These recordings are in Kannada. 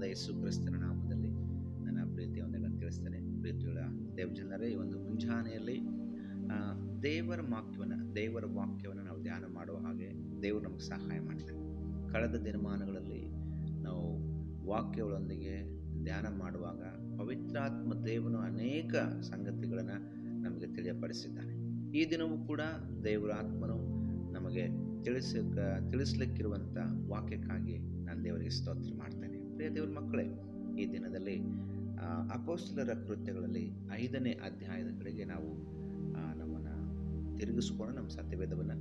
ಕರ್ತನಾದ ಯೇಸು ಕ್ರಿಸ್ತನ ನಾಮದಲ್ಲಿ ನನ್ನ ಪ್ರೀತಿಯ ವಂದನೆಗಳನ್ನು ತಿಳಿಸ್ತೇನೆ. ಪ್ರೀತಿಯುಳ್ಳ ದೇವಜನರೇ, ಈ ಒಂದು ಮುಂಜಾನೆಯಲ್ಲಿ ದೇವರ ವಾಕ್ಯವನ್ನು ನಾವು ಧ್ಯಾನ ಮಾಡುವ ಹಾಗೆ ದೇವರು ನಮಗೆ ಸಹಾಯ ಮಾಡ್ತಾರೆ. ಕಳೆದ ದಿನಮಾನಗಳಲ್ಲಿ ನಾವು ವಾಕ್ಯಗಳೊಂದಿಗೆ ಧ್ಯಾನ ಮಾಡುವಾಗ ಪವಿತ್ರಾತ್ಮ ದೇವನು ಅನೇಕ ಸಂಗತಿಗಳನ್ನು ನಮಗೆ ತಿಳಿಯಪಡಿಸಿದ್ದಾನೆ. ಈ ದಿನವೂ ಕೂಡ ದೇವರ ಆತ್ಮನು ನಮಗೆ ತಿಳಿಸ್ಲಿಕ್ಕಿರುವಂಥ ವಾಕ್ಯಕ್ಕಾಗಿ ನಾನು ದೇವರಿಗೆ ಸ್ತೋತ್ರ ಮಾಡ್ತೇನೆ. ಪ್ರಿಯ ದೇವರ ಮಕ್ಕಳೇ, ಈ ದಿನದಲ್ಲಿ ಅಪೊಸ್ತಲರ ಕೃತ್ಯಗಳಲ್ಲಿ 5ನೇ ಅಧ್ಯಾಯದ ಕಡೆಗೆ ನಾವು ನಮ್ಮನ್ನು ತಿರುಗಿಸ್ಕೊಂಡು ನಮ್ಮ ಸತ್ಯವೇದವನ್ನು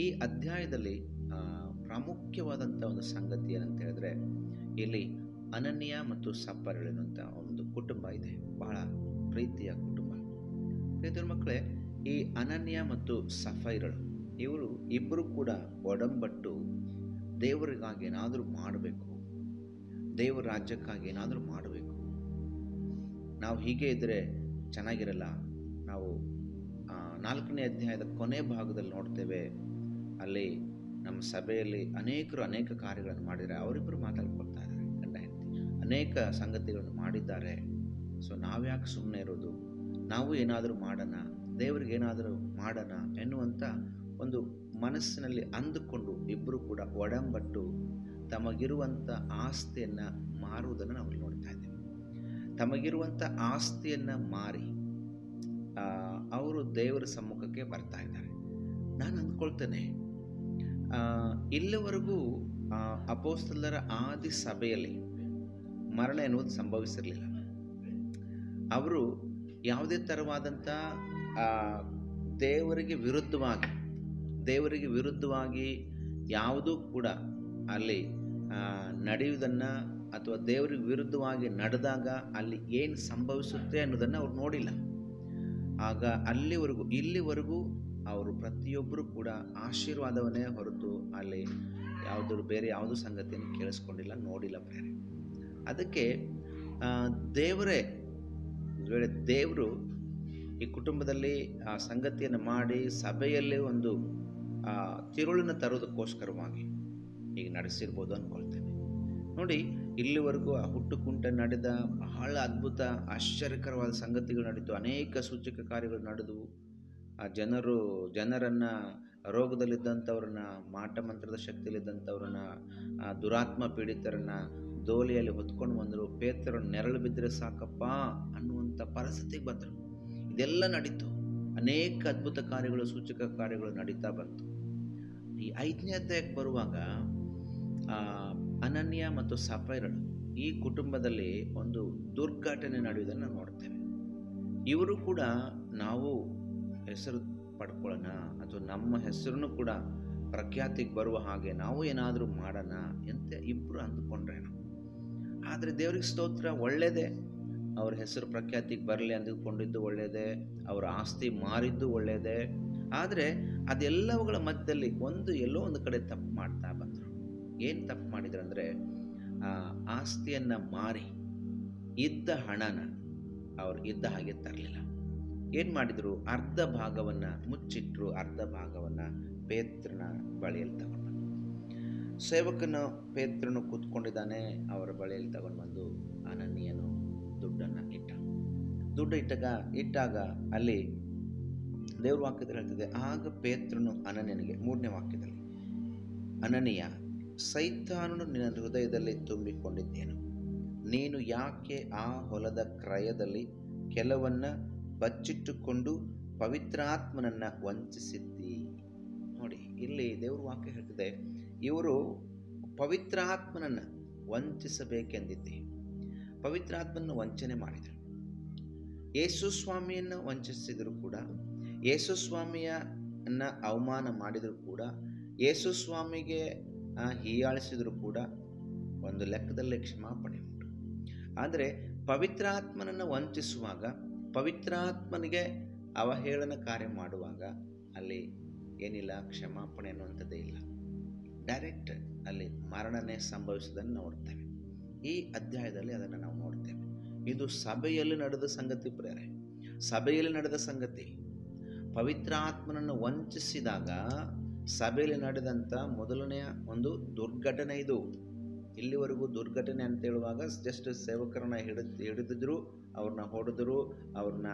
ಈ ಅಧ್ಯಾಯದಲ್ಲಿ ಪ್ರಾಮುಖ್ಯವಾದಂಥ ಒಂದು ಸಂಗತಿ ಏನಂತ ಹೇಳಿದ್ರೆ, ಇಲ್ಲಿ ಅನನ್ಯ ಮತ್ತು ಸಪ್ಪರಳು ಎನ್ನುವಂಥ ಒಂದು ಕುಟುಂಬ ಇದೆ. ಬಹಳ ಪ್ರೀತಿಯ ಕುಟುಂಬ. ಪ್ರೀತಿಯ ಮಕ್ಕಳೇ, ಈ ಅನನ್ಯ ಮತ್ತು ಸಫೈರಳು ಇವರು ಇಬ್ಬರು ಕೂಡ ಒಡಂಬಟ್ಟು ದೇವರಿಗಾಗಿ ಏನಾದರೂ ಮಾಡಬೇಕು, ದೇವರ ರಾಜ್ಯಕ್ಕಾಗಿ ಏನಾದರೂ ಮಾಡಬೇಕು. ನಾವು ಹೀಗೆ ಇದ್ದರೆ ಚೆನ್ನಾಗಿರಲ್ಲ. ನಾವು 4ನೇ ಅಧ್ಯಾಯದ ಕೊನೆ ಭಾಗದಲ್ಲಿ ನೋಡ್ತೇವೆ, ಅಲ್ಲಿ ನಮ್ಮ ಸಭೆಯಲ್ಲಿ ಅನೇಕ ಕಾರ್ಯಗಳನ್ನು ಮಾಡಿದ್ದಾರೆ. ಅವರಿಬ್ಬರು ಮಾತಾಡ್ಕೊಳ್ತಾ ಇದ್ದಾರೆ, ಗಂಡ ಹೆಂಡತಿ ಅನೇಕ ಸಂಗತಿಗಳನ್ನು ಮಾಡಿದ್ದಾರೆ. ಸೊ ನಾವ್ಯಾಕೆ ಸುಮ್ಮನೆ ಇರೋದು, ನಾವು ಏನಾದರೂ ಮಾಡೋಣ, ದೇವರಿಗೆ ಏನಾದರೂ ಮಾಡೋಣ ಎನ್ನುವಂಥ ಒಂದು ಮನಸ್ಸಿನಲ್ಲಿ ಅಂದುಕೊಂಡು ಇಬ್ಬರು ಕೂಡ ಒಡಂಬಟ್ಟು ತಮಗಿರುವಂಥ ಆಸ್ತಿಯನ್ನು ಮಾರುವುದನ್ನು ನಾವು ನೋಡ್ತಾ ಇದ್ದೇವೆ. ತಮಗಿರುವಂಥ ಆಸ್ತಿಯನ್ನು ಮಾರಿ ಅವರು ದೇವರ ಸಮ್ಮುಖಕ್ಕೆ ಬರ್ತಾ ಇದ್ದಾರೆ. ನಾನು ಅಂದ್ಕೊಳ್ತೇನೆ, ಇಲ್ಲಿವರೆಗೂ ಅಪೊಸ್ತಲರ ಆದಿ ಸಭೆಯಲ್ಲಿ ಮರಣ ಎನ್ನುವುದು ಸಂಭವಿಸಿರಲಿಲ್ಲ. ಅವರು ಯಾವುದೇ ಥರವಾದಂಥ ದೇವರಿಗೆ ವಿರುದ್ಧವಾಗಿ ಯಾವುದೂ ಕೂಡ ಅಲ್ಲಿ ನಡೆಯುವುದನ್ನು ಅಥವಾ ದೇವರಿಗೆ ವಿರುದ್ಧವಾಗಿ ನಡೆದಾಗ ಅಲ್ಲಿ ಏನು ಸಂಭವಿಸುತ್ತೆ ಅನ್ನೋದನ್ನು ಅವ್ರು ನೋಡಿಲ್ಲ. ಆಗ ಇಲ್ಲಿವರೆಗೂ ಅವರು ಪ್ರತಿಯೊಬ್ಬರು ಕೂಡ ಆಶೀರ್ವಾದವನ್ನೇ ಹೊರತು ಅಲ್ಲಿ ಬೇರೆ ಯಾವುದೂ ಸಂಗತಿಯನ್ನು ಕೇಳಿಸ್ಕೊಂಡಿಲ್ಲ, ನೋಡಿಲ್ಲ ಪ್ರೇರೆ. ಅದಕ್ಕೆ ದೇವರು ಈ ಕುಟುಂಬದಲ್ಲಿ ಆ ಸಂಗತಿಯನ್ನು ಮಾಡಿ ಸಭೆಯಲ್ಲಿ ಒಂದು ತಿರುಳನ್ನು ತರೋದಕ್ಕೋಸ್ಕರವಾಗಿ ಈಗ ನಡೆಸಿರ್ಬೋದು ಅಂದ್ಕೊಳ್ತೇನೆ. ನೋಡಿ, ಇಲ್ಲಿವರೆಗೂ ಆ ಹುಟ್ಟುಕುಂಟ ನಡೆದ ಬಹಳ ಅದ್ಭುತ ಆಶ್ಚರ್ಯಕರವಾದ ಸಂಗತಿಗಳು ನಡೀತು. ಅನೇಕ ಸೂಚಕ ಕಾರ್ಯಗಳು ನಡೆದವು. ಆ ಜನರನ್ನು, ರೋಗದಲ್ಲಿದ್ದಂಥವ್ರನ್ನ, ಮಾಟಮಂತ್ರದ ಶಕ್ತಿಯಲ್ಲಿದ್ದಂಥವ್ರನ್ನ, ದುರಾತ್ಮ ಪೀಡಿತರನ್ನು ದೋಲಿಯಲ್ಲಿ ಹೊತ್ಕೊಂಡು ಬಂದರು. ಪೇತ್ರರು ನೆರಳು ಬಿದ್ದರೆ ಸಾಕಪ್ಪ ಅನ್ನುವಂಥ ಪರಿಸ್ಥಿತಿಗೆ ಬಂದರು. ಇದೆಲ್ಲ ನಡೀತು. ಅನೇಕ ಅದ್ಭುತ ಕಾರ್ಯಗಳು, ಸೂಚಕ ಕಾರ್ಯಗಳು ನಡೀತಾ ಬಂತು. ಈ 5ನೇ ಅಧ್ಯಾಯಕ್ಕೆ ಬರುವಾಗ ಅನನ್ಯ ಮತ್ತು ಸಫೈರಳು ಈ ಕುಟುಂಬದಲ್ಲಿ ಒಂದು ದುರ್ಘಟನೆ ನಡೆಯುವುದನ್ನು ನಾವು ನೋಡ್ತೇವೆ. ಇವರು ಕೂಡ ನಾವು ಹೆಸರು ಪಡ್ಕೊಳ್ಳೋಣ ಅಥವಾ ನಮ್ಮ ಹೆಸರನ್ನು ಕೂಡ ಪ್ರಖ್ಯಾತಿಗೆ ಬರುವ ಹಾಗೆ ನಾವು ಏನಾದರೂ ಮಾಡೋಣ ಅಂತ ಇಬ್ಬರು ಅಂದುಕೊಂಡ್ರೇನು. ಆದರೆ ದೇವರಿಗೆ ಸ್ತೋತ್ರ, ಒಳ್ಳೆಯದೇ. ಅವ್ರ ಹೆಸರು ಪ್ರಖ್ಯಾತಿಗೆ ಬರಲಿ ಅಂದುಕೊಂಡಿದ್ದು ಒಳ್ಳೆಯದೇ, ಅವರ ಆಸ್ತಿ ಮಾರಿದ್ದು ಒಳ್ಳೆಯದೇ. ಆದರೆ ಅದೆಲ್ಲವುಗಳ ಮಧ್ಯದಲ್ಲಿ ಎಲ್ಲೋ ಒಂದು ಕಡೆ ತಪ್ಪು ಮಾಡ್ತಾ ಬಂದರು. ಏನು ತಪ್ಪು ಮಾಡಿದ್ರು ಅಂದರೆ, ಆಸ್ತಿಯನ್ನು ಮಾರಿ ಇದ್ದ ಹಣನ ಅವ್ರು ಇದ್ದ ಹಾಗೆ ತರಲಿಲ್ಲ. ಏನು ಮಾಡಿದರು, ಅರ್ಧ ಭಾಗವನ್ನು ಮುಚ್ಚಿಟ್ರು, ಅರ್ಧ ಭಾಗವನ್ನು ಪೇತ್ರನ ಬಳಿಯಲ್ಲಿ ತಗೊಂಡು ಬಂದು, ಸೇವಕನು ಪೇತ್ರನು ಕೂತ್ಕೊಂಡಿದ್ದಾನೆ, ಅವರ ಬಳಿಯಲ್ಲಿ ತಗೊಂಡು ಬಂದು ಅನನ್ಯನು ದುಡ್ಡನ್ನು ಇಟ್ಟಾಗ ಅಲ್ಲಿ ದೇವ್ರ ವಾಕ್ಯದಲ್ಲಿ ಹೇಳ್ತದೆ, ಆಗ ಪೇತ್ರನು ಅನನ್ಯನಿಗೆ, 3ನೇ ವಾಕ್ಯದಲ್ಲಿ, ಅನನೀಯ, ಸೈತಾನನು ನಿನ್ನ ಹೃದಯದಲ್ಲಿ ತುಂಬಿಕೊಂಡಿದ್ದೇನು, ನೀನು ಯಾಕೆ ಆ ಹೊಲದ ಕ್ರಯದಲ್ಲಿ ಕೆಲವನ್ನ ಬಚ್ಚಿಟ್ಟುಕೊಂಡು ಪವಿತ್ರಾತ್ಮನನ್ನು ವಂಚಿಸಿದ್ದಿ. ನೋಡಿ, ಇಲ್ಲಿ ದೇವ್ರ ವಾಕ್ಯ ಹೇಳ್ತದೆ, ಇವರು ಪವಿತ್ರಾತ್ಮನನ್ನು ವಂಚಿಸಬೇಕೆಂದಿದ್ದೆ. ಪವಿತ್ರಾತ್ಮನ ವಂಚನೆ ಮಾಡಿದರು. ಯೇಸು ಸ್ವಾಮಿಯನ್ನು ವಂಚಿಸಿದರೂ ಕೂಡ, ಯೇಸು ಸ್ವಾಮಿಯನ್ನು ಅವಮಾನ ಮಾಡಿದರೂ ಕೂಡ, ಯೇಸು ಸ್ವಾಮಿಗೆ ಹೀಯಾಳಿಸಿದರೂ ಕೂಡ ಒಂದು ಲೆಕ್ಕದಲ್ಲಿ ಕ್ಷಮಾಪಣೆ ಉಂಟು. ಆದರೆ ಪವಿತ್ರಾತ್ಮನನ್ನು ವಂಚಿಸುವಾಗ, ಪವಿತ್ರಾತ್ಮನಿಗೆ ಅವಹೇಳನ ಕಾರ್ಯ ಮಾಡುವಾಗ ಅಲ್ಲಿ ಏನಿಲ್ಲ, ಕ್ಷಮಾಪಣೆ ಅನ್ನುವಂಥದ್ದೇ ಇಲ್ಲ. ಡೈರೆಕ್ಟ್ ಅಲ್ಲಿ ಮರಣನೇ ಸಂಭವಿಸೋದನ್ನು ನೋಡ್ತೇವೆ. ಈ ಅಧ್ಯಾಯದಲ್ಲಿ ಅದನ್ನು ನಾವು ನೋಡ್ತೇವೆ. ಇದು ಸಭೆಯಲ್ಲಿ ನಡೆದ ಸಂಗತಿ ಪ್ರೇರೆ, ಸಭೆಯಲ್ಲಿ ನಡೆದ ಸಂಗತಿ. ಪವಿತ್ರಾತ್ಮನನ್ನು ವಂಚಿಸಿದಾಗ ಸಭೆಯಲ್ಲಿ ನಡೆದಂಥ ಮೊದಲನೆಯ ಒಂದು ದುರ್ಘಟನೆ ಇದು. ಇಲ್ಲಿವರೆಗೂ ದುರ್ಘಟನೆ ಅಂತ ಹೇಳುವಾಗ ಜಸ್ಟ್ ಸೇವಕರನ್ನ ಹಿಡಿದಿದ್ರು, ಅವ್ರನ್ನ ಹೊಡೆದ್ರು, ಅವ್ರನ್ನ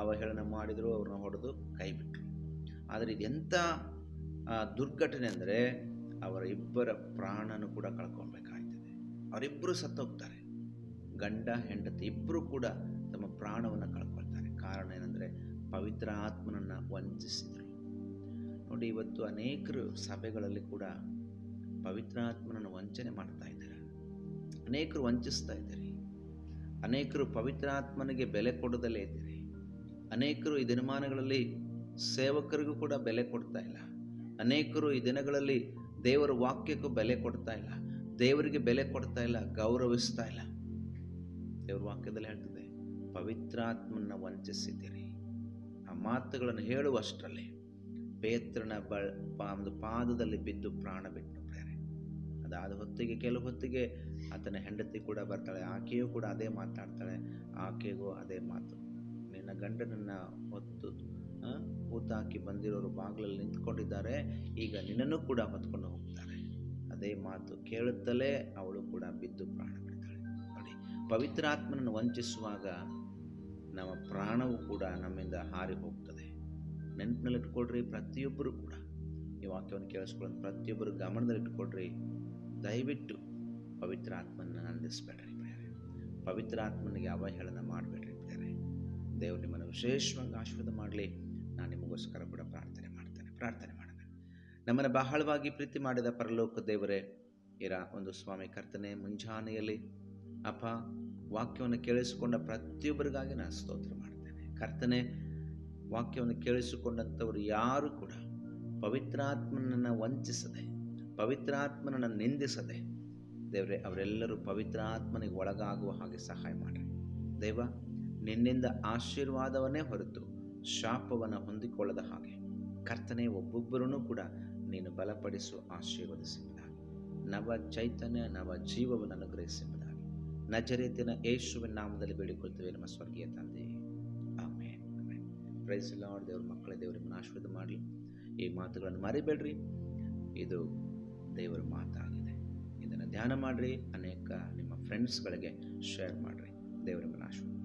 ಅವಹೇಳನ ಮಾಡಿದರು, ಅವ್ರನ್ನ ಹೊಡೆದು ಕೈ ಬಿಟ್ಟರು. ಆದರೆ ಇದೆಂಥ ದುರ್ಘಟನೆ ಅಂದರೆ ಅವರ ಇಬ್ಬರ ಪ್ರಾಣನೂ ಕೂಡ ಕಳ್ಕೊಳ್ಬೇಕಾಗ್ತದೆ. ಅವರಿಬ್ಬರು ಸತ್ತೋಗ್ತಾರೆ. ಗಂಡ ಹೆಂಡತಿ ಇಬ್ಬರು ಕೂಡ ತಮ್ಮ ಪ್ರಾಣವನ್ನು ಕಳ್ಕೊಳ್ತಾರೆ. ಕಾರಣ ಏನಂದರೆ ಪವಿತ್ರ ಆತ್ಮನನ್ನು ವಂಚಿಸಿದರು. ನೋಡಿ, ಇವತ್ತು ಅನೇಕರು ಸಭೆಗಳಲ್ಲಿ ಕೂಡ ಪವಿತ್ರ ಆತ್ಮನನ್ನು ವಂಚನೆ ಮಾಡ್ತಾ ಇದ್ದಾರೆ. ಅನೇಕರು ವಂಚಿಸ್ತಾ ಇದ್ದಾರೆ. ಅನೇಕರು ಪವಿತ್ರ ಆತ್ಮನಿಗೆ ಬೆಲೆ ಕೊಡದಲ್ಲೇ ಇದ್ದಾರೆ. ಅನೇಕರು ಈ ದಿನಮಾನಗಳಲ್ಲಿ ಸೇವಕರಿಗೂ ಕೂಡ ಬೆಲೆ ಕೊಡ್ತಾ ಇಲ್ಲ. ಅನೇಕರು ಈ ದಿನಗಳಲ್ಲಿ ದೇವರ ವಾಕ್ಯಕ್ಕೂ ಬೆಲೆ ಕೊಡ್ತಾ ಇಲ್ಲ, ದೇವರಿಗೆ ಬೆಲೆ ಕೊಡ್ತಾ ಇಲ್ಲ, ಗೌರವಿಸ್ತಾ ಇಲ್ಲ. ದೇವರ ವಾಕ್ಯದಲ್ಲಿ ಹೇಳ್ತದೆ, ಪವಿತ್ರಾತ್ಮನ ವಂಚಿಸಿದ್ದೀರಿ. ಆ ಮಾತುಗಳನ್ನು ಹೇಳುವಷ್ಟರಲ್ಲಿ ಪೇತ್ರನ ಒಂದು ಪಾದದಲ್ಲಿ ಬಿದ್ದು ಪ್ರಾಣ ಬಿಟ್ಟು ಪ್ರೇರೆ. ಅದಾದ ಹೊತ್ತಿಗೆ ಕೆಲವು ಹೊತ್ತಿಗೆ ಆತನ ಹೆಂಡತಿ ಕೂಡ ಬರ್ತಾಳೆ. ಆಕೆಯೂ ಕೂಡ ಅದೇ ಮಾತಾಡ್ತಾಳೆ. ಆಕೆಗೂ ಅದೇ ಮಾತು, ನಿನ್ನ ಗಂಡನನ್ನು ಹೊತ್ತು ಊತಾಕಿ ಬಂದಿರೋರು ಬಾಗಿಲಲ್ಲಿ ನಿಂತ್ಕೊಂಡಿದ್ದಾರೆ, ಈಗ ನಿನ್ನನ್ನು ಕೂಡ ಹೊತ್ಕೊಂಡು ಹೋಗ್ತಾರೆ. ಅದೇ ಮಾತು ಕೇಳುತ್ತಲೇ ಅವಳು ಕೂಡ ಬಿದ್ದು ಪ್ರಾಣ ಬಿಡ್ತಾಳೆ. ನೋಡಿ, ಪವಿತ್ರಾತ್ಮನನ್ನು ವಂಚಿಸುವಾಗ ನಮ್ಮ ಪ್ರಾಣವು ಕೂಡ ನಮ್ಮಿಂದ ಹಾರಿ ಹೋಗ್ತದೆ. ನೆನಪಿನಲ್ಲಿಟ್ಕೊಳ್ರಿ, ಪ್ರತಿಯೊಬ್ಬರು ಕೂಡ ಈ ವಾಕ್ಯವನ್ನು ಕೇಳಿಸ್ಕೊಳ್ಳೋದು ಪ್ರತಿಯೊಬ್ಬರು ಗಮನದಲ್ಲಿಟ್ಕೊಳ್ರಿ. ದಯವಿಟ್ಟು ಪವಿತ್ರಾತ್ಮನ ನಂದಿಸ್ಬೇಡ್ರಿ ಪ್ರಿಯರೇ. ಪವಿತ್ರಾತ್ಮನಿಗೆ ಅವಹೇಳನ ಮಾಡಬೇಡ್ರಿ ಪ್ರಿಯರೇ. ದೇವರು ನಿಮ್ಮನ್ನು ವಿಶೇಷವಾಗಿ ಆಶೀರ್ವಾದ ಮಾಡಲಿ. ನಾನು ನಿಮಗೋಸ್ಕರ ಕೂಡ ಪ್ರಾರ್ಥನೆ ಮಾಡೋಣ. ನಮ್ಮನ್ನು ಬಹಳವಾಗಿ ಪ್ರೀತಿ ಮಾಡಿದ ಪರಲೋಕ ದೇವರೇ, ಒಂದು ಸ್ವಾಮಿ ಕರ್ತನೆ, ಮುಂಜಾನೆಯಲ್ಲಿ ಅಪ್ಪ ವಾಕ್ಯವನ್ನು ಕೇಳಿಸಿಕೊಂಡ ಪ್ರತಿಯೊಬ್ಬರಿಗಾಗಿ ನಾನು ಸ್ತೋತ್ರ ಮಾಡ್ತೇನೆ. ಕರ್ತನೆ, ವಾಕ್ಯವನ್ನು ಕೇಳಿಸಿಕೊಂಡಂಥವರು ಯಾರು ಕೂಡ ಪವಿತ್ರಾತ್ಮನನ್ನು ವಂಚಿಸದೆ, ಪವಿತ್ರಾತ್ಮನನ್ನು ನಿಂದಿಸದೆ ದೇವರೇ, ಅವರೆಲ್ಲರೂ ಪವಿತ್ರಾತ್ಮನಿಗೆ ಒಳಗಾಗುವ ಹಾಗೆ ಸಹಾಯ ಮಾಡಿರಿ. ದೇವ, ನಿನ್ನಿಂದ ಆಶೀರ್ವಾದವನ್ನೇ ಹೊರತು ಶಾಪವನ್ನು ಹೊಂದಿಕೊಳ್ಳದ ಹಾಗೆ ಕರ್ತನೆ ಒಬ್ಬೊಬ್ಬರೂ ಕೂಡ ನೀನು ಬಲಪಡಿಸು, ಆಶೀರ್ವದಿಸುವುದಾಗಿ, ನವ ಚೈತನ್ಯ, ನವ ಜೀವವನ್ನು ಅನುಗ್ರಹಿಸುವುದಾಗಿ ನಜರೇತಿನ ಯೇಸುವಿನ ನಾಮದಲ್ಲಿ ಬೇಡಿಕೊಳ್ತೇವೆ ನಮ್ಮ ಸ್ವರ್ಗೀಯ ತಂದೆ. ಆಮೆನ್. Praise the lord. ದೇವರ ಮಕ್ಕಳೇ, ದೇವರು ನಿಮ್ಮನ್ನು ಆಶೀರ್ವಾದ ಮಾಡಲಿ. ಈ ಮಾತುಗಳನ್ನು ಮರಿಬೇಡ್ರಿ. ಇದು ದೇವರ ಮಾತಾಗಿದೆ. ಇದನ್ನು ಧ್ಯಾನ ಮಾಡಿರಿ. ಅನೇಕ ನಿಮ್ಮ ಫ್ರೆಂಡ್ಸ್ಗಳಿಗೆ ಶೇರ್ ಮಾಡಿರಿ. ದೇವರ ನಿಮ್ಮನ್ನು ಆಶೀರ್ವಾದ